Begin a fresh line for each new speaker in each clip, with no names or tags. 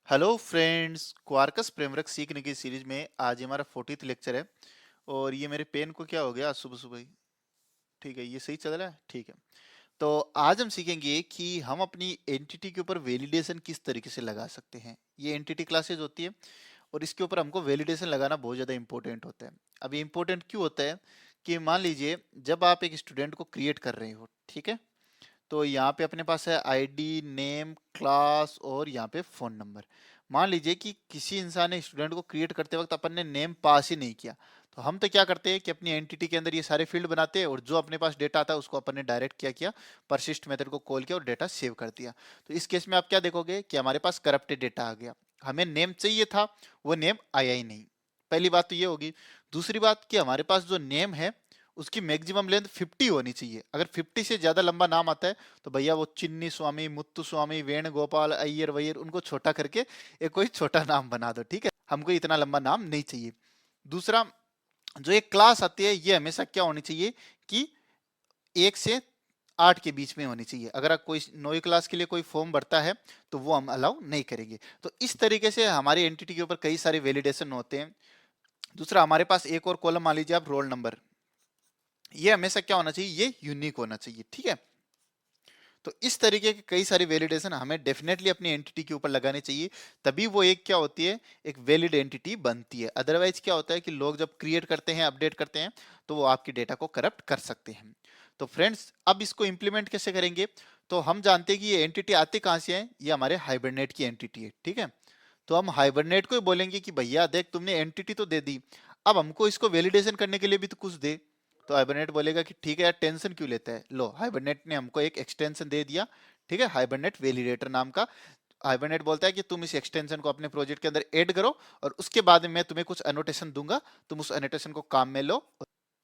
Hello friends, क्वार्कस framework सीखने की series में आज हमारा 40th लेक्चर है। और ये मेरे पेन को क्या हो गया आज सुबह सुबह ही। ठीक है, ये सही चल रहा है। ठीक है, तो आज हम सीखेंगे कि हम अपनी एंटिटी के ऊपर वैलिडेशन किस तरीके से लगा सकते हैं। ये एंटिटी क्लासेज होती है और इसके ऊपर हमको वैलिडेशन लगाना बहुत ज़्यादा इंपॉर्टेंट होता है। अब ये इंपॉर्टेंट क्यों होता है कि मान लीजिए जब आप एक स्टूडेंट को क्रिएट कर रहे हो, ठीक है, तो यहाँ पे अपने पास है आईडी, नेम, क्लास और यहाँ पे फ़ोन नंबर। मान लीजिए कि किसी इंसान ने स्टूडेंट को क्रिएट करते वक्त अपन ने नेम पास ही नहीं किया, तो हम तो क्या करते हैं कि अपनी एंटिटी के अंदर ये सारे फील्ड बनाते हैं और जो अपने पास डेटा आता है उसको अपन ने डायरेक्ट क्या किया, परसिस्ट मेथड को कॉल किया और डेटा सेव कर दिया। तो इस केस में आप क्या देखोगे कि हमारे पास करप्टेड डेटा आ गया। हमें नेम चाहिए था, वो नेम आया ही नहीं। पहली बात तो ये होगी। दूसरी बात कि हमारे पास जो नेम है उसकी मैक्सिमम लेंथ 50 होनी चाहिए। अगर 50 से ज्यादा लंबा नाम आता है तो भैया वो चिन्नी स्वामी, मुत्तु स्वामी, वेणुगोपाल, अय्यर वैयर उनको छोटा करके एक कोई छोटा नाम बना दो। ठीक है, हमको इतना लंबा नाम नहीं चाहिए। दूसरा, जो एक क्लास आती है ये हमेशा क्या होनी चाहिए कि 1 से 8 के बीच में होनी चाहिए। अगर आप कोई नई क्लास के लिए कोई फॉर्म भरता है तो वो हम अलाउ नहीं करेंगे। तो इस तरीके से हमारी एंटिटी के ऊपर कई सारे वैलिडेशन होते हैं। दूसरा, हमारे पास एक और कॉलम मान लीजिए आप रोल नंबर। ये हमेशा क्या होना चाहिए, ये यूनिक होना चाहिए। ठीक है, तो इस तरीके के कई सारी वैलिडेशन हमें डेफिनेटली अपनी एंटिटी के ऊपर लगाने चाहिए। तभी वो एक क्या होती है, एक वैलिड एंटिटी बनती है। अदरवाइज क्या होता है कि लोग जब क्रिएट करते हैं, अपडेट करते हैं, तो वो आपकी डेटा को करप्ट कर सकते हैं। तो फ्रेंड्स, अब इसको इंप्लीमेंट कैसे करेंगे। तो हम जानते हैं कि ये एंटिटी आती कहाँ से है, ये हमारे हाइबरनेट की एंटिटी है। ठीक है, तो हम हाइबरनेट को ही बोलेंगे कि भैया देख, तुमने एंटिटी तो दे दी, अब हमको इसको वैलिडेशन करने के लिए भी तो कुछ दे। तो हाइबरनेट बोलेगा कि ठीक है यार, टेंशन क्यों लेता है, लो हाइबरनेट ने हमको एक एक्सटेंशन दे दिया। ठीक है, हाइबरनेट वैलिडेटर नाम का। हाइबरनेट बोलता है कि तुम इस एक्सटेंशन को अपने प्रोजेक्ट के अंदर ऐड करो और उसके बाद मैं तुम्हें कुछ एनोटेशन दूंगा, तुम उस एनोटेशन को काम में लो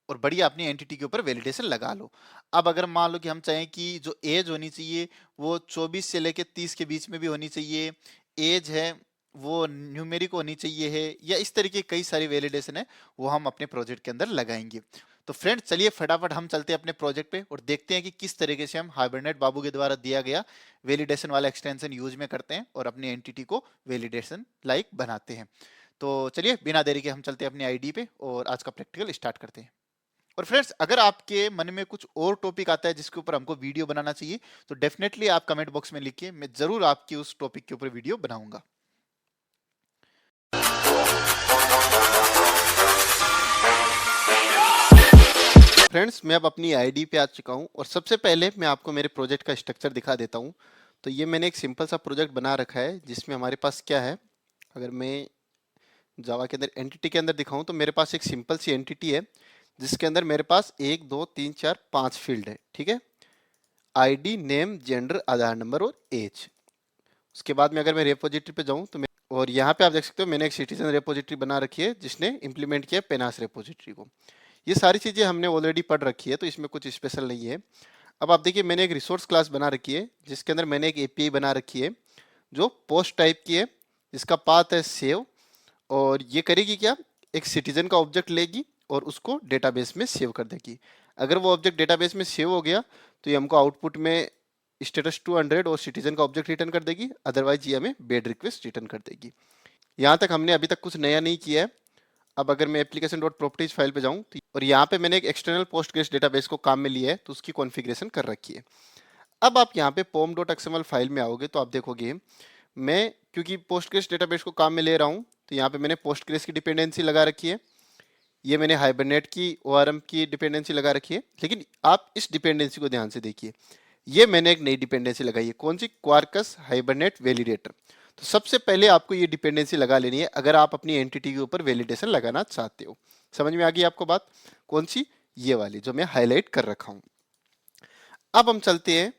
और बढ़िया अपनी एंटिटी के ऊपर वैलिडेशन लगा लो। अब अगर मान लो कि हम चाहें कि जो एज होनी चाहिए वो 24 से लेके 30 के बीच में भी होनी चाहिए, एज है वो न्यूमेरिक होनी चाहिए है, या इस तरीके कई सारी वैलिडेशन है, वो हम अपने प्रोजेक्ट के अंदर लगाएंगे। तो फ्रेंड्स, चलिए फटाफट हम चलते हैं अपने प्रोजेक्ट पे और देखते हैं कि किस तरीके से हम हाइबरनेट बाबू के द्वारा दिया गया वैलिडेशन वाला एक्सटेंशन यूज में करते हैं और अपनी एंटिटी को वैलिडेशन लाइक बनाते हैं। तो चलिए बिना देरी के हम चलते हैं अपनी आईडी पे और आज का प्रैक्टिकल स्टार्ट करते हैं। और फ्रेंड्स, अगर आपके मन में कुछ और टॉपिक आता है जिसके ऊपर हमको वीडियो बनाना चाहिए तो डेफिनेटली आप कमेंट बॉक्स में लिखिए, मैं जरूर आपकी उस टॉपिक के ऊपर वीडियो बनाऊंगा। फ्रेंड्स, मैं अब अपनी आईडी पे आ चुका हूँ और सबसे पहले मैं आपको मेरे प्रोजेक्ट का स्ट्रक्चर दिखा देता हूँ। तो ये मैंने एक सिंपल सा प्रोजेक्ट बना रखा है जिसमें हमारे पास क्या है, अगर मैं जावा के अंदर एंटिटी के अंदर दिखाऊं तो मेरे पास एक सिंपल सी एंटिटी है जिसके अंदर मेरे पास 1 2 3 4 5 फील्ड है। ठीक है, आईडी, नेम, जेंडर, आधार नंबर और एज। उसके बाद में अगर मैं रेपोजिटरी पे जाऊं तो मैं, और यहाँ पे आप देख सकते हो मैंने एक सिटीजन रेपोजिटरी बना रखी है जिसने इंप्लीमेंट किया पेनास रेपोजिटरी को। ये सारी चीज़ें हमने ऑलरेडी पढ़ रखी है तो इसमें कुछ स्पेशल नहीं है। अब आप देखिए, मैंने एक रिसोर्स क्लास बना रखी है जिसके अंदर मैंने एक एपीआई बना रखी है जो पोस्ट टाइप की है, जिसका पाथ है सेव। और ये करेगी क्या, एक सिटीजन का ऑब्जेक्ट लेगी और उसको डेटाबेस में सेव कर देगी। अगर वो ऑब्जेक्ट डेटाबेस में सेव हो गया तो ये हमको आउटपुट में स्टेटस 200 और सिटीजन का ऑब्जेक्ट रिटर्न कर देगी, अदरवाइज ये हमें बेड रिक्वेस्ट रिटर्न कर देगी। यहाँ तक हमने अभी तक कुछ नया नहीं किया है। अब अगर मैं एप्लीकेशन डॉट प्रॉपर्टीज फाइल पे जाऊँ तो, और यहाँ पे मैंने एक एक्सटर्नल पोस्टग्रेस डेटाबेस को काम में लिया है तो उसकी कॉन्फ़िगरेशन कर रखी है। अब आप यहाँ पे pom.xml फाइल में आओगे तो आप देखोगे, मैं क्योंकि पोस्टग्रेस डेटाबेस को काम में ले रहा हूँ तो यहाँ पे मैंने पोस्टग्रेस की डिपेंडेंसी लगा रखी है, ये मैंने हाइबरनेट की ORM की डिपेंडेंसी लगा रखी है। लेकिन आप इस डिपेंडेंसी को ध्यान से देखिए, ये मैंने एक नई डिपेंडेंसी लगाई है। कौन सी, क्वार्कस हाइबरनेट वैलिडेटर। तो सबसे पहले आपको ये डिपेंडेंसी लगा लेनी है अगर आप अपनी एंटिटी के ऊपर वैलिडेशन लगाना चाहते हो। समझ में आ गई आपको बात, कौन सी, ये वाली जो मैं हाईलाइट कर रखा हूं। अब हम चलते हैं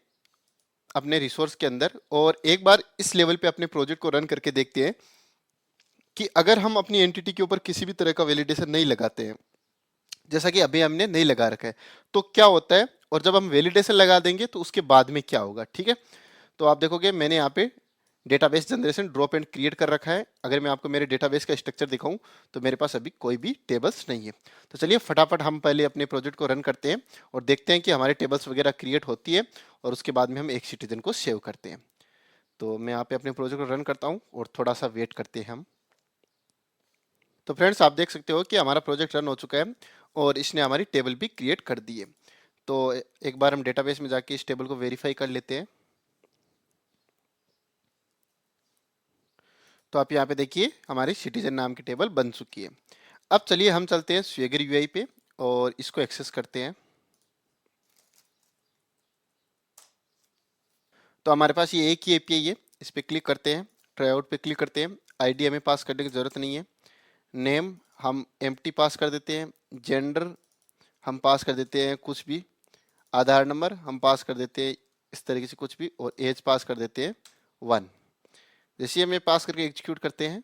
अपने रिसोर्स के अंदर और एक बार इस लेवल पे अपने प्रोजेक्ट को रन करके देखते हैं कि अगर हम अपनी एंटिटी के ऊपर किसी भी तरह का वैलिडेशन नहीं लगाते हैं, जैसा कि अभी हमने नहीं लगा रखा है, तो क्या होता है, और जब हम वैलिडेशन लगा देंगे तो उसके बाद में क्या होगा। ठीक है, तो आप देखोगे मैंने यहाँ पे database generation drop and create कर रखा है। अगर मैं आपको मेरे डेटाबेस का स्ट्रक्चर दिखाऊं तो मेरे पास अभी कोई भी टेबल्स नहीं है। तो चलिए फटाफट हम पहले अपने प्रोजेक्ट को रन करते हैं और देखते हैं कि हमारे टेबल्स वगैरह क्रिएट होती है और उसके बाद में हम एक सिटीजन को सेव करते हैं। तो मैं यहाँ पे अपने प्रोजेक्ट को रन करता हूँ और थोड़ा सा वेट करते हैं हम। तो फ्रेंड्स आप देख सकते हो कि हमारा प्रोजेक्ट रन हो चुका है और इसने हमारी टेबल भी क्रिएट कर दी है। तो एक बार हम डेटाबेस में जाके इस टेबल को वेरीफाई कर लेते हैं। तो आप यहाँ पे देखिए हमारी सिटीजन नाम की टेबल बन चुकी है। अब चलिए हम चलते हैं स्वेगर यूआई पे और इसको एक्सेस करते हैं। तो हमारे पास ये एक ही एपीआई है, इस पर क्लिक करते हैं, ट्राई आउट पे क्लिक करते हैं। आईडी हमें पास करने की ज़रूरत नहीं है। नेम हम एम्प्टी पास कर देते हैं। जेंडर हम पास कर देते हैं कुछ भी। आधार नंबर हम पास कर देते हैं इस तरीके से कुछ भी, और एज पास कर देते हैं 1। जैसे हमें पास करके एग्जीक्यूट करते हैं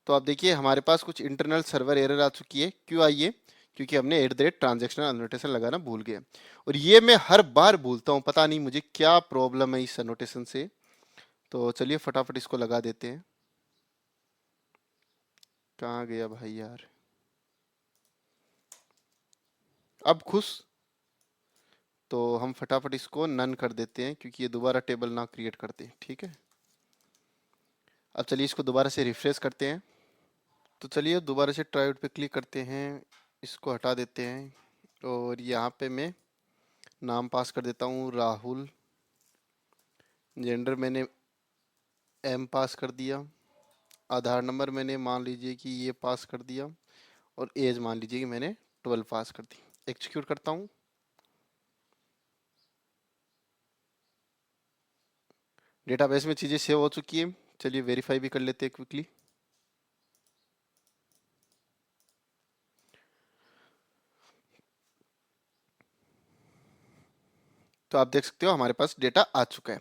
तो आप देखिए हमारे पास कुछ इंटरनल सर्वर एरर आ चुकी है। क्यों आई है? क्योंकि हमने ट्रांजेक्शनल एनोटेशन लगाना भूल गए, और ये मैं हर बार भूलता हूँ, पता नहीं मुझे क्या प्रॉब्लम है इस एनोटेशन से। तो चलिए फटाफट इसको लगा देते हैं। कहाँ गया भाई यार? अब खुश। तो हम फटाफट इसको नन कर देते हैं क्योंकि ये दोबारा टेबल ना क्रिएट करते। ठीक है, अब चलिए इसको दोबारा से रिफ्रेश करते हैं। तो चलिए दोबारा से ट्राई आउट पे क्लिक करते हैं, इसको हटा देते हैं और यहाँ पे मैं नाम पास कर देता हूँ राहुल। जेंडर मैंने एम पास कर दिया। आधार नंबर मैंने मान लीजिए कि ये पास कर दिया, और एज मान लीजिए कि मैंने 12 पास कर दी। एक्जीक्यूट करता हूँ। डेटाबेस में चीज़ें सेव हो चुकी है। चलिए वेरीफाई भी कर लेते हैं क्विकली। तो आप देख सकते हो हमारे पास डेटा आ चुका है।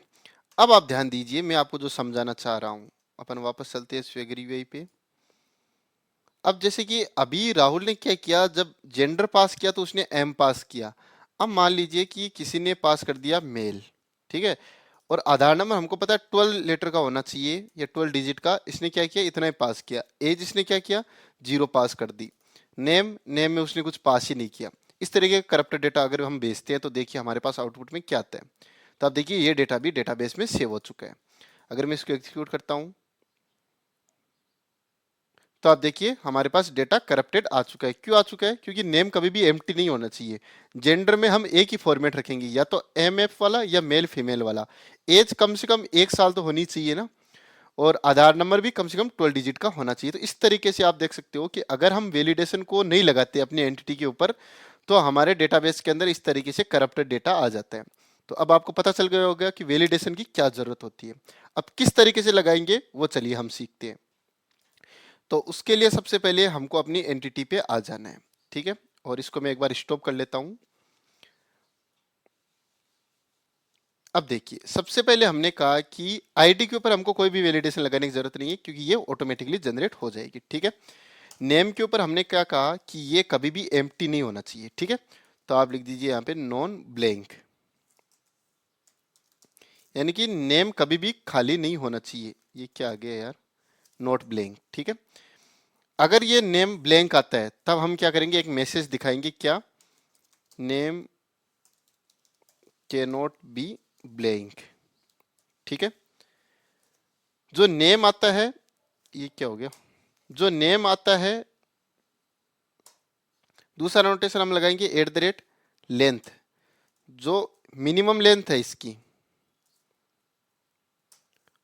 अब आप ध्यान दीजिए, मैं आपको जो समझाना चाह रहा हूँ। अपन वापस चलते हैं स्वेगर यूआई पे। अब जैसे कि अभी राहुल ने क्या किया, जब जेंडर पास किया तो उसने एम पास किया। अब मान लीजिए कि किसी ने पास कर दिया मेल, ठीक है, और आधार नंबर हमको पता है 12 लेटर का होना चाहिए या 12 डिजिट का। इसने क्या किया, इतना ही पास किया। एज इसने क्या किया, 0 पास कर दी। नेम में उसने कुछ पास ही नहीं किया। इस तरीके का करप्टेड डेटा अगर हम भेजते हैं तो देखिए हमारे पास आउटपुट में क्या आता है। तो आप देखिए ये डेटा भी डेटाबेस में सेव हो चुका है। अगर मैं इसको एग्जीक्यूट करता हूँ तो आप देखिए हमारे पास डेटा करप्टेड आ चुका है। क्यों आ चुका है? क्योंकि नेम कभी भी एम्प्टी नहीं होना चाहिए। जेंडर में हम एक ही फॉर्मेट रखेंगे, या तो एम एफ वाला या मेल फीमेल वाला। एज कम से कम 1 साल तो होनी चाहिए ना, और आधार नंबर भी कम से कम 12 डिजिट का होना चाहिए। तो इस तरीके से आप देख सकते हो कि अगर हम वैलिडेशन को नहीं लगाते अपनी एंटिटी के ऊपर तो हमारे डेटाबेस के अंदर इस तरीके से करप्टेड डेटा आ जाता है। तो अब आपको पता चल गया होगा कि वैलिडेशन की क्या जरूरत होती है। अब किस तरीके से लगाएंगे वो चलिए हम सीखते हैं। तो उसके लिए सबसे पहले हमको अपनी एंटिटी पे आ जाना है। ठीक है, और इसको मैं एक बार स्टॉप कर लेता हूं। अब देखिए सबसे पहले हमने कहा कि आईडी के ऊपर हमको कोई भी वैलिडेशन लगाने की जरूरत नहीं है क्योंकि ये ऑटोमेटिकली जनरेट हो जाएगी। ठीक है, नेम के ऊपर हमने क्या कहा कि ये कभी भी एम्प्टी नहीं होना चाहिए। ठीक है, तो आप लिख दीजिए यहाँ पे नॉन ब्लैंक, यानी कि नेम कभी भी खाली नहीं होना चाहिए। ये क्या आ गया यार, नॉट ब्लैंक। ठीक है, अगर ये नेम ब्लैंक आता है तब हम क्या करेंगे, एक मैसेज दिखाएंगे, क्या, name can not be blank. ठीक है, जो नेम आता है, ये क्या हो गया, जो नेम आता है, दूसरा नोटेशन हम लगाएंगे @लेंथ। जो मिनिमम लेंथ है इसकी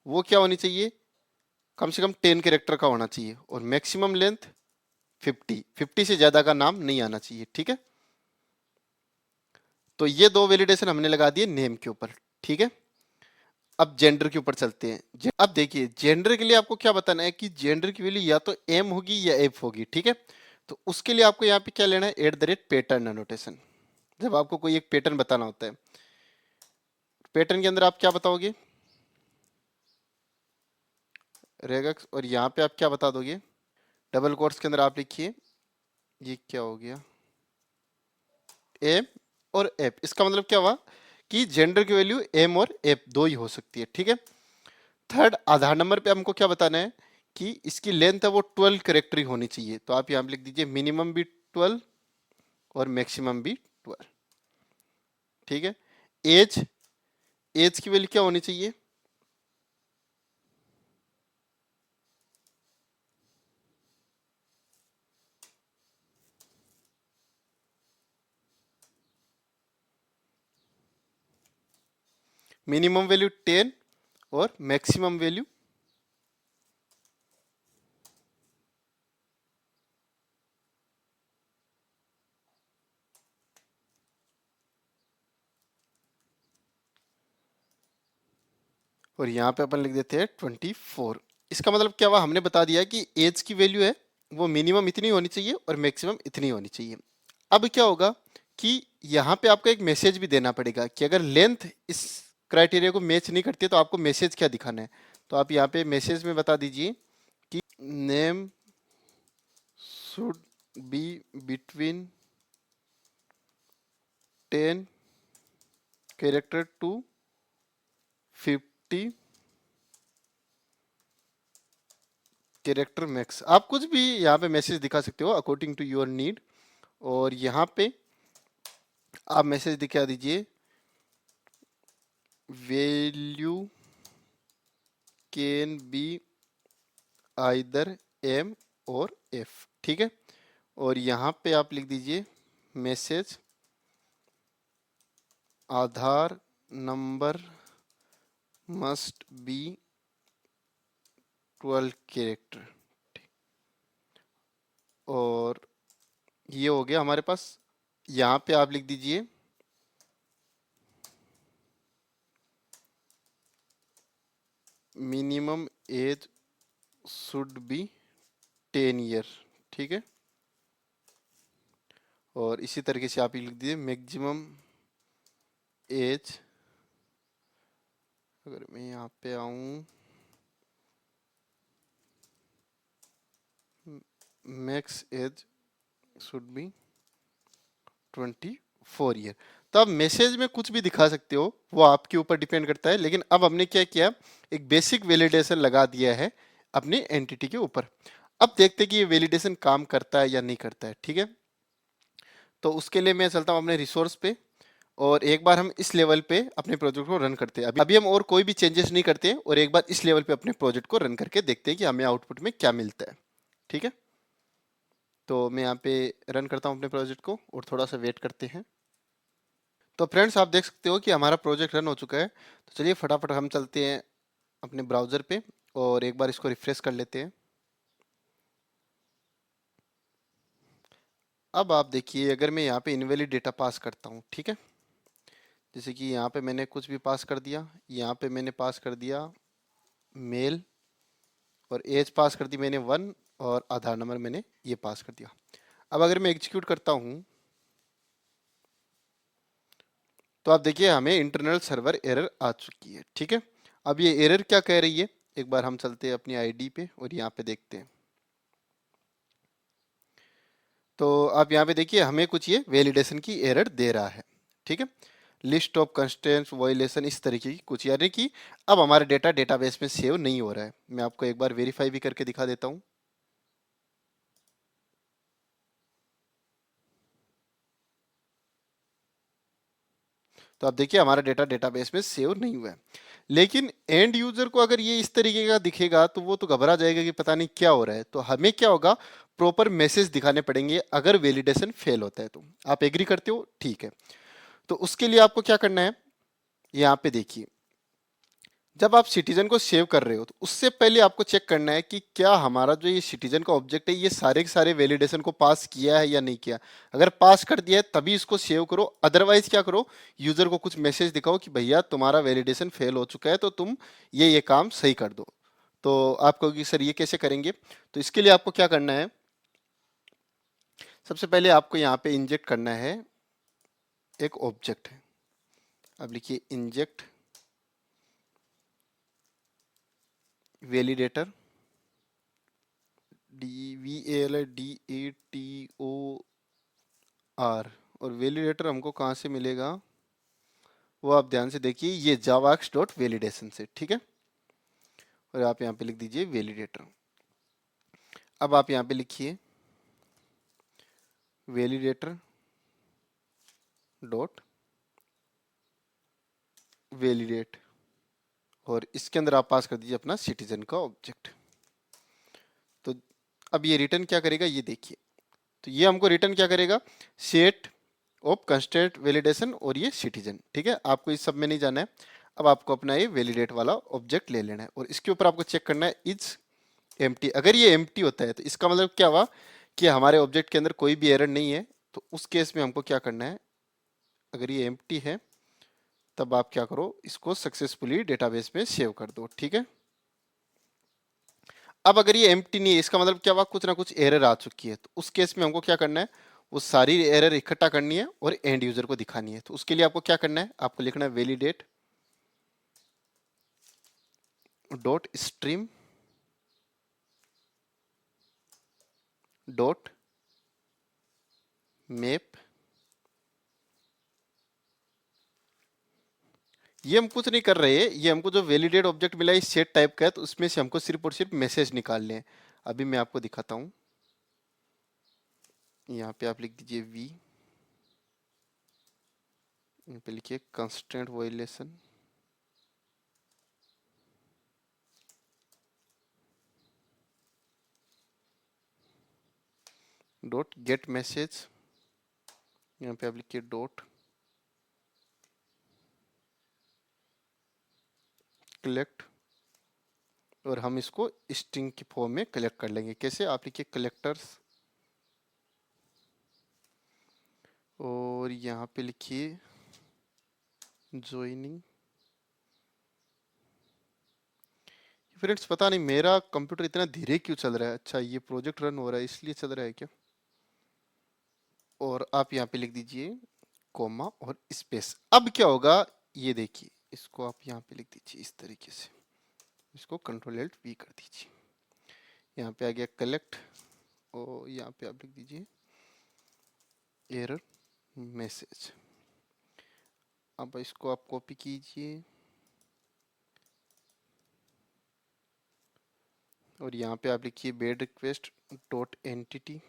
वो क्या होनी चाहिए, कम से कम 10 कैरेक्टर का होना चाहिए, और मैक्सिमम लेंथ 50 से ज्यादा का नाम नहीं आना चाहिए। ठीक है, तो ये दो वैलिडेशन हमने लगा दिए नेम के ऊपर। ठीक है, अब जेंडर के ऊपर चलते हैं। अब देखिए जेंडर के लिए आपको क्या बताना है कि जेंडर की वैल्यू या तो एम होगी या एफ होगी। ठीक है, तो उसके लिए आपको यहाँ पे क्या लेना है, @पैटर्न एनोटेशन। जब आपको कोई एक पैटर्न बताना होता है, पैटर्न के अंदर आप क्या बताओगे, रेगक्स, और यहाँ पे आप क्या बता दोगे, डबल कोट्स के अंदर आप लिखिए, ये क्या हो गया, एम और एफ। इसका मतलब क्या हुआ कि जेंडर की वैल्यू एम और एफ दो ही हो सकती है। ठीक है, थर्ड, आधार नंबर पे हमको क्या बताना है कि इसकी लेंथ है वो 12 कैरेक्टर ही होनी चाहिए। तो आप यहाँ पे लिख दीजिए मिनिमम भी 12 और मैक्सिमम भी 12। ठीक है, एज एज की वैल्यू क्या होनी चाहिए? मिनिमम वैल्यू 10 और मैक्सिमम वैल्यू, और यहाँ पे अपन लिख देते हैं 24। इसका मतलब क्या हुआ, हमने बता दिया कि एज की वैल्यू है वो मिनिमम इतनी होनी चाहिए और मैक्सिमम इतनी होनी चाहिए। अब क्या होगा कि यहाँ पे आपको एक मैसेज भी देना पड़ेगा कि अगर लेंथ इस क्राइटेरिया को मैच नहीं करती है तो आपको मैसेज क्या दिखाना है। तो आप यहाँ पे मैसेज में बता दीजिए कि name should be between 10 character to 50 character max. आप कुछ भी यहाँ पे मैसेज दिखा सकते हो अकॉर्डिंग टू योर नीड। और यहाँ पे आप मैसेज दिखा दीजिए value can be either M और एफ, ठीक है। और यहाँ पे आप लिख दीजिए message Aadhaar number must be 12 character. और ये हो गया हमारे पास। यहाँ पे आप लिख दीजिए minimum age should B 10 year, ठीक है। और इसी तरीके से आप लिख दीजिए मैक्सिमम एज, अगर मैं यहाँ पे आऊँ max age should be 24 year. तो आप मैसेज में कुछ भी दिखा सकते हो, वो आपके ऊपर डिपेंड करता है। लेकिन अब हमने क्या किया, एक बेसिक वैलिडेशन लगा दिया है अपनी एंटिटी के ऊपर। अब देखते हैं कि ये वैलिडेशन काम करता है या नहीं करता है, ठीक है। तो उसके लिए मैं चलता हूँ अपने रिसोर्स पे, और एक बार हम इस लेवल पे अपने प्रोजेक्ट को रन करते हैं। अभी हम और कोई भी चेंजेस नहीं करते हैं, और एक बार इस लेवल पे अपने प्रोजेक्ट को रन करके देखते हैं कि हमें आउटपुट में क्या मिलता है, ठीक है। तो मैं यहाँ पे रन करता हूँ अपने प्रोजेक्ट को, और थोड़ा सा वेट करते हैं। तो फ्रेंड्स आप देख सकते हो कि हमारा प्रोजेक्ट रन हो चुका है। तो चलिए फटाफट हम चलते हैं अपने ब्राउज़र पे, और एक बार इसको रिफ्रेश कर लेते हैं। अब आप देखिए, अगर मैं यहाँ पे इनवैलिड डेटा पास करता हूँ, ठीक है, जैसे कि यहाँ पे मैंने कुछ भी पास कर दिया, यहाँ पे मैंने पास कर दिया मेल, और एज पास कर दी मैंने 1, और आधार नंबर मैंने ये पास कर दिया। अब अगर मैं एग्जीक्यूट करता हूँ तो आप देखिए हमें इंटरनल सर्वर एरर आ चुकी है, ठीक है। अब ये एरर क्या कह रही है, एक बार हम चलते हैं अपनी आईडी पे और यहाँ पे देखते हैं। तो आप यहाँ पे देखिए हमें कुछ ये वैलिडेशन की एरर दे रहा है, ठीक है। लिस्ट ऑफ कंस्ट्रेंट्स वायलेशन, इस तरीके की कुछ, यानी कि अब हमारा डेटा डेटाबेस में सेव नहीं हो रहा है। मैं आपको एक बार वेरीफाई भी करके दिखा देता हूँ। तो आप देखिए हमारा डेटा डेटाबेस में सेव नहीं हुआ है। लेकिन एंड यूजर को अगर ये इस तरीके का दिखेगा तो वो तो घबरा जाएगा कि पता नहीं क्या हो रहा है। तो हमें क्या होगा, प्रॉपर मैसेज दिखाने पड़ेंगे अगर वैलिडेशन फेल होता है तो। आप एग्री करते हो? ठीक है। तो उसके लिए आपको क्या करना है, यहाँ पे देखिए, जब आप सिटीजन को सेव कर रहे हो तो उससे पहले आपको चेक करना है कि क्या हमारा जो ये सिटीजन का ऑब्जेक्ट है ये सारे के सारे वैलिडेशन को पास किया है या नहीं किया। अगर पास कर दिया है तभी इसको सेव करो, अदरवाइज क्या करो, यूजर को कुछ मैसेज दिखाओ कि भैया तुम्हारा वैलिडेशन फेल हो चुका है तो तुम ये काम सही कर दो। तो आप कहोगे सर ये कैसे करेंगे, तो इसके लिए आपको क्या करना है, सबसे पहले आपको यहाँ पे इंजेक्ट करना है एक ऑब्जेक्ट है। अब लिखिए इंजेक्ट वैलिडेटर, DVALDATOR। और वैलिडेटर हमको कहाँ से मिलेगा, वो आप ध्यान से देखिए, ये जावाक्स डॉट वैलिडेशन से, ठीक है। और आप यहाँ पे लिख दीजिए वैलिडेटर। अब आप यहाँ पे लिखिए वैलिडेटर डॉट वैलिडेट, और इसके अंदर आप पास कर दीजिए अपना सिटीजन का ऑब्जेक्ट। तो अब ये रिटर्न क्या करेगा ये देखिए, तो ये हमको रिटर्न क्या करेगा, सेट ऑफ कंस्ट्रेंट वैलिडेशन और ये सिटीजन। ठीक है, आपको इस सब में नहीं जाना है, अब आपको अपना ये वैलिडेट वाला ऑब्जेक्ट ले लेना है और इसके ऊपर आपको चेक करना है इज एम्प्टी। अगर ये एम्प्टी होता है तो इसका मतलब क्या हुआ कि हमारे ऑब्जेक्ट के अंदर कोई भी एरर नहीं है। तो उस केस में हमको क्या करना है, अगर ये एम्प्टी है तब आप क्या करो, इसको सक्सेसफुली डेटाबेस में सेव कर दो। ठीक है, अब अगर ये एम्प्टी नहीं है इसका मतलब क्या हुआ, कुछ ना कुछ एरर आ चुकी है। तो उस केस में हमको क्या करना है, वो सारी एरर इकट्ठा करनी है और एंड यूजर को दिखानी है। तो उसके लिए आपको क्या करना है, आपको लिखना है validate dot stream dot map. ये हम कुछ नहीं कर रहे हैं, ये हमको जो वैलिडेट ऑब्जेक्ट मिला है सेट टाइप का है, तो उसमें से हमको सिर्फ और सिर्फ मैसेज निकालने हैं। अभी मैं आपको दिखाता हूँ, यहाँ पे आप लिख दीजिए वी, यहाँ पे लिखिए constraint violation dot gate message, यहाँ पे आप लिखिए डॉट कलेक्ट, और हम इसको स्ट्रिंग की फॉर्म में कलेक्ट कर लेंगे। कैसे, आप लिखिए कलेक्टर्स और यहाँ पे लिखिए ज्वाइनिंग। फ्रेंड्स पता नहीं मेरा कंप्यूटर इतना धीरे क्यों चल रहा है, अच्छा ये प्रोजेक्ट रन हो रहा है इसलिए चल रहा है क्या। और आप यहाँ पे लिख दीजिए कोमा और स्पेस। अब क्या होगा ये देखिए, इसको आप यहाँ पे लिख दीजिए इस तरीके से, इसको कंट्रोल एल्ट वी कर दीजिए, यहाँ पे आ गया कलेक्ट और यहाँ पे आप लिख दीजिए एरर मैसेज। अब इसको आप कॉपी कीजिए और यहाँ पे आप लिखिए bed request dot entity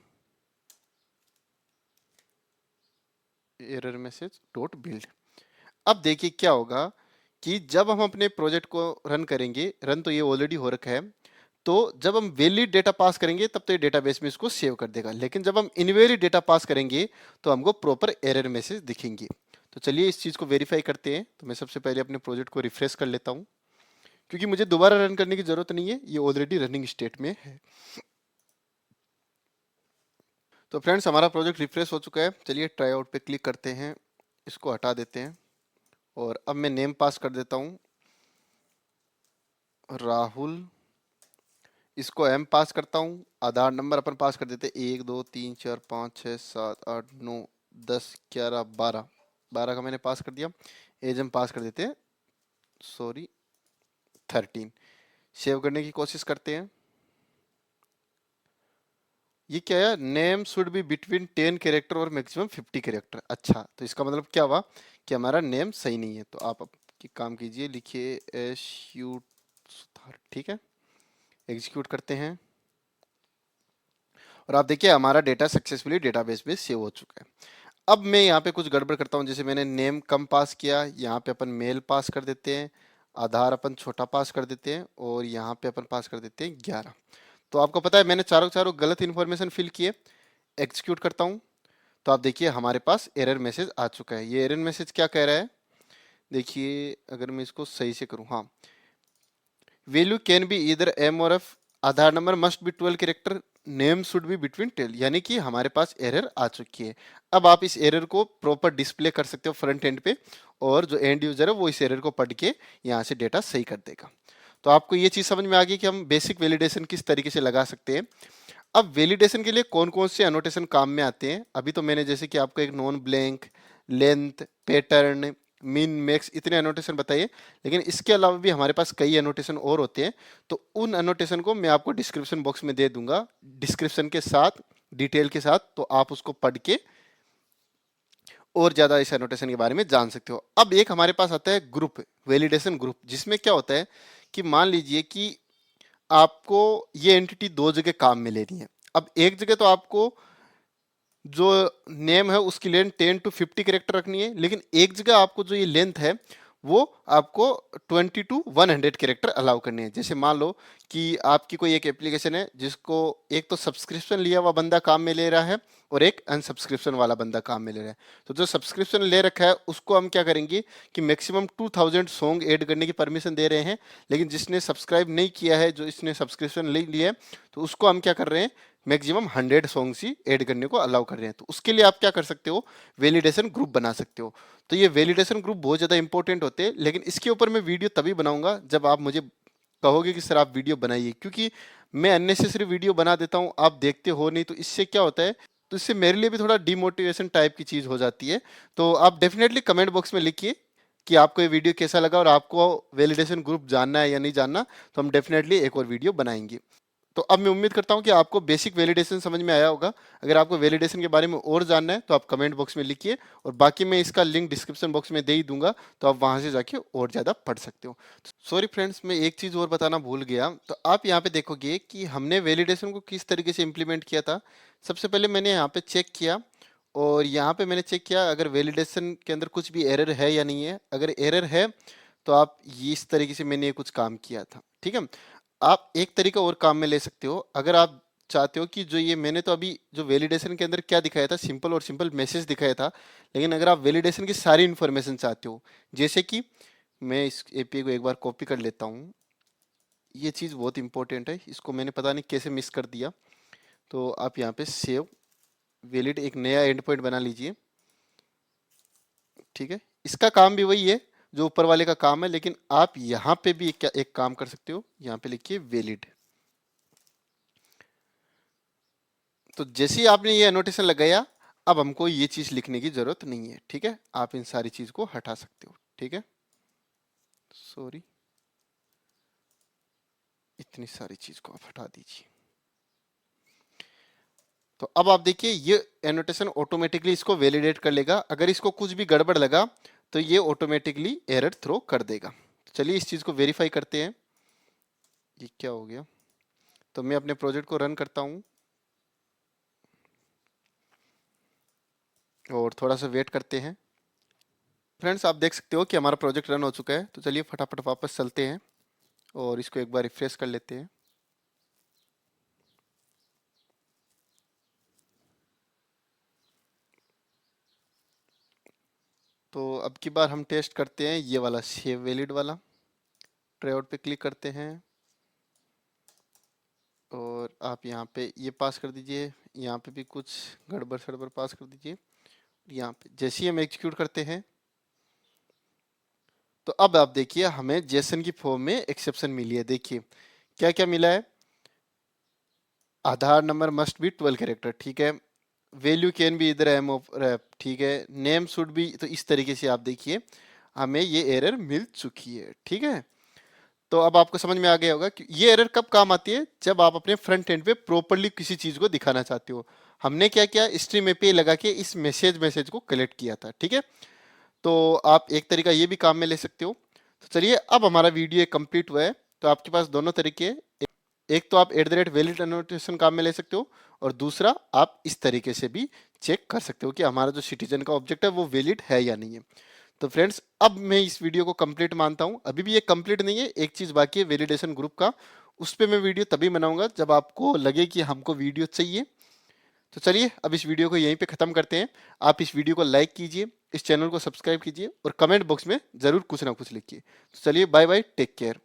error message dot build. अब देखिए क्या होगा कि जब हम अपने प्रोजेक्ट को रन करेंगे, रन तो ये ऑलरेडी हो रखा है, तो जब हम वैलिड डेटा पास करेंगे तब तो ये डेटाबेस में इसको सेव कर देगा, लेकिन जब हम इनवैलिड डेटा पास करेंगे तो हमको प्रॉपर एरर मैसेज दिखेंगे। तो चलिए इस चीज़ को वेरीफाई करते हैं। तो मैं सबसे पहले अपने प्रोजेक्ट को रिफ्रेश कर लेता हूँ, क्योंकि मुझे दोबारा रन करने की जरूरत नहीं है, ये ऑलरेडी रनिंग स्टेट में है। तो फ्रेंड्स हमारा प्रोजेक्ट रिफ्रेश हो चुका है, चलिए ट्राई आउट पे क्लिक करते हैं, इसको हटा देते हैं और अब मैं नेम पास कर देता हूँ राहुल, इसको एम पास करता हूँ, आधार नंबर अपन पास कर देते हैं 1 2 3 4 5 6 7 8 9 10 11 12, 12 का मैंने पास कर दिया। एज हम पास कर देते हैं 13। सेव करने की कोशिश करते हैं। ये क्या है, name should be between 10 character और मैक्सिमम 50 कैरेक्टर। अच्छा तो इसका मतलब क्या हुआ कि हमारा नेम सही नहीं है, तो आप काम कीजिए, लिखिए एस यू सुधार। ठीक है, एग्जीक्यूट करते हैं और आप देखिए हमारा डेटा सक्सेसफुली डेटाबेस में सेव हो चुका है। अब मैं यहाँ पे कुछ गड़बड़ करता हूँ, जैसे मैंने नेम कम पास किया, यहाँ पे अपन मेल पास कर देते हैं, आधार अपन छोटा पास कर देते हैं और यहाँ पे अपन पास कर देते हैं 11। तो आपको पता है मैंने चारों चारों गलत इन्फॉर्मेशन फिल किए। एग्जीक्यूट करता हूँ तो आप देखिए हमारे पास एरर मैसेज आ चुका है। ये एरर मैसेज क्या कह रहा है, देखिए अगर मैं इसको सही से करूँ, हाँ, वैल्यू कैन बी इधर एम और F, Aadhaar number must be 12 character, name should be between 10, यानी कि हमारे पास एरर आ चुकी है। अब आप इस एरर को प्रॉपर डिस्प्ले कर सकते हो फ्रंट एंड पे, और जो एंड यूजर है वो इस एरर को पढ़ के यहाँ से डेटा सही कर देगा। तो आपको ये चीज़ समझ में आ गई कि हम बेसिक वैलिडेशन किस तरीके से लगा सकते हैं। अब वैलिडेशन के लिए कौन कौन से एनोटेशन काम में आते हैं, अभी तो मैंने जैसे कि आपको एक नॉन ब्लैंक, लेंथ, पैटर्न, मिन, मैक्स इतने एनोटेशन बताइए, लेकिन इसके अलावा भी हमारे पास कई एनोटेशन और होते हैं। तो उन एनोटेशन को मैं आपको डिस्क्रिप्शन बॉक्स में दे दूंगा, डिस्क्रिप्शन के साथ, डिटेल के साथ, तो आप उसको पढ़ के और ज़्यादा इस एनोटेशन के बारे में जान सकते हो। अब एक हमारे पास आता है ग्रुप, वैलिडेशन ग्रुप, जिसमें क्या होता है कि मान लीजिए कि आपको ये एंटिटी दो जगह काम में लेनी है। अब एक जगह तो आपको जो नेम है उसकी लेंथ 10 to 50 कैरेक्टर रखनी है, लेकिन एक जगह आपको जो ये लेंथ है वो आपको 20 टू 100 कैरेक्टर अलाउ करने हैं। जैसे मान लो कि आपकी कोई एक एप्लीकेशन है जिसको एक तो सब्सक्रिप्शन लिया हुआ बंदा काम में ले रहा है और एक अनसब्सक्रिप्शन वाला बंदा काम में ले रहा है। तो जो सब्सक्रिप्शन ले रखा है उसको हम क्या करेंगे कि मैक्सिमम 2000 सॉन्ग ऐड करने की परमिशन दे रहे हैं, लेकिन जिसने सब्सक्राइब नहीं किया है, जो इसने सब्सक्रिप्शन ले लिया है, तो उसको हम क्या कर रहे हैं, मैक्सिमम 100 सॉन्ग्स ही ऐड करने को अलाउ कर रहे हैं। तो उसके लिए आप क्या कर सकते हो, वैलिडेशन ग्रुप बना सकते हो। तो ये वैलिडेशन ग्रुप बहुत ज़्यादा इंपॉर्टेंट होते हैं, लेकिन इसके ऊपर मैं वीडियो तभी बनाऊंगा जब आप मुझे कहोगे कि सर आप वीडियो बनाइए, क्योंकि मैं अननेसेसरी वीडियो बना देता हूँ, आप देखते हो नहीं, तो इससे क्या होता है, तो इससे मेरे लिए भी थोड़ा डिमोटिवेशन टाइप की चीज़ हो जाती है। तो आप डेफिनेटली कमेंट बॉक्स में लिखिए कि आपको ये वीडियो कैसा लगा और आपको वैलिडेशन ग्रुप जानना है या नहीं जानना, तो हम डेफिनेटली एक और वीडियो बनाएंगे। तो अब मैं उम्मीद करता हूं कि आपको बेसिक वैलिडेशन समझ में आया होगा। अगर आपको वैलिडेशन के बारे में और जानना है तो आप कमेंट बॉक्स में लिखिए, और बाकी मैं इसका लिंक डिस्क्रिप्शन बॉक्स में दे ही दूंगा, तो आप वहां से जाके और ज़्यादा पढ़ सकते हो। सॉरी फ्रेंड्स, मैं एक चीज़ और बताना भूल गया। तो आप यहाँ पे देखोगे कि हमने वैलिडेशन को किस तरीके से इम्प्लीमेंट किया था। सबसे पहले मैंने यहाँ पे चेक किया, और यहाँ पे मैंने चेक किया अगर वैलिडेशन के अंदर कुछ भी एरर है या नहीं है। अगर एरर है तो आप ये इस तरीके से मैंने ये कुछ काम किया था, ठीक है। आप एक तरीका और काम में ले सकते हो। अगर आप चाहते हो कि जो ये मैंने तो अभी जो वैलिडेशन के अंदर क्या दिखाया था, सिंपल और सिंपल मैसेज दिखाया था, लेकिन अगर आप वैलिडेशन की सारी इन्फॉर्मेशन चाहते हो, जैसे कि मैं इस एपीआई को एक बार कॉपी कर लेता हूँ। ये चीज़ बहुत इंपॉर्टेंट है, इसको मैंने पता नहीं कैसे मिस कर दिया। तो आप यहाँ पे सेव वैलिड एक नया एंड पॉइंट बना लीजिए, ठीक है। इसका काम भी वही है जो ऊपर वाले का काम है, लेकिन आप यहाँ पे भी एक काम कर सकते हो। यहाँ पे लिखिए वैलिड। तो जैसे ही आपने ये एनोटेशन लगाया, अब हमको ये चीज लिखने की जरूरत नहीं है, ठीक है। आप इन सारी चीज को हटा सकते हो, ठीक है। सॉरी, इतनी सारी चीज को आप हटा दीजिए। तो अब आप देखिए ये एनोटेशन ऑटोमेटिकली इसको वैलिडेट कर लेगा। अगर इसको कुछ भी गड़बड़ लगा तो ये ऑटोमेटिकली एरर थ्रो कर देगा। तो चलिए इस चीज को वेरीफाई करते हैं। ये क्या हो गया, तो मैं अपने प्रोजेक्ट को रन करता हूं और थोड़ा सा वेट करते हैं। फ्रेंड्स, आप देख सकते हो कि हमारा प्रोजेक्ट रन हो चुका है। तो चलिए फटाफट वापस चलते हैं और इसको एक बार रिफ्रेश कर लेते हैं। तो अब की बार हम टेस्ट करते हैं ये वाला सेव वैलिड वाला। ट्राई आउट पे क्लिक करते हैं और आप यहाँ पे ये पास कर दीजिए। यहाँ पे भी कुछ गड़बड़ सड़बड़ पास कर दीजिए। यहाँ पे जैसे ही हम एग्जीक्यूट करते हैं, तो अब आप देखिए हमें जेसन की फॉर्म में एक्सेप्शन मिली है। देखिए क्या क्या मिला है। आधार नंबर मस्ट बी 12 कैरेक्टर, ठीक है। वैल्यू कैन बी इधर एम ऑफ रैप, ठीक है। नेम शुड बी, तो इस तरीके से आप देखिए हमें ये एरर मिल चुकी है, ठीक है। तो अब आपको समझ में आ गया होगा कि ये एरर कब काम आती है, जब आप अपने फ्रंट एंड पे प्रॉपर्ली किसी चीज को दिखाना चाहते हो। हमने क्या किया, स्ट्रीम एपीआई लगा के इस मैसेज को कलेक्ट किया था, ठीक है। तो आप एक तरीका ये भी काम में ले सकते हो। तो चलिए अब हमारा वीडियो कंप्लीट हुआ है। तो आपके पास दोनों तरीके हैं। एक तो आप @वैलिड एनोटेशन काम में ले सकते हो, और दूसरा आप इस तरीके से भी चेक कर सकते हो कि हमारा जो सिटीजन का ऑब्जेक्ट है वो वैलिड है या नहीं है। तो फ्रेंड्स, अब मैं इस वीडियो को कंप्लीट मानता हूं। अभी भी ये कंप्लीट नहीं है, एक चीज बाकी है वैलिडेशन ग्रुप का। उस पर मैं वीडियो तभी बनाऊंगा जब आपको लगे कि हमको वीडियो चाहिए। तो चलिए अब इस वीडियो को यहीं पे खत्म करते हैं। आप इस वीडियो को लाइक कीजिए, इस चैनल को सब्सक्राइब कीजिए, और कमेंट बॉक्स में जरूर कुछ ना कुछ लिखिए। तो चलिए बाय बाय, टेक केयर।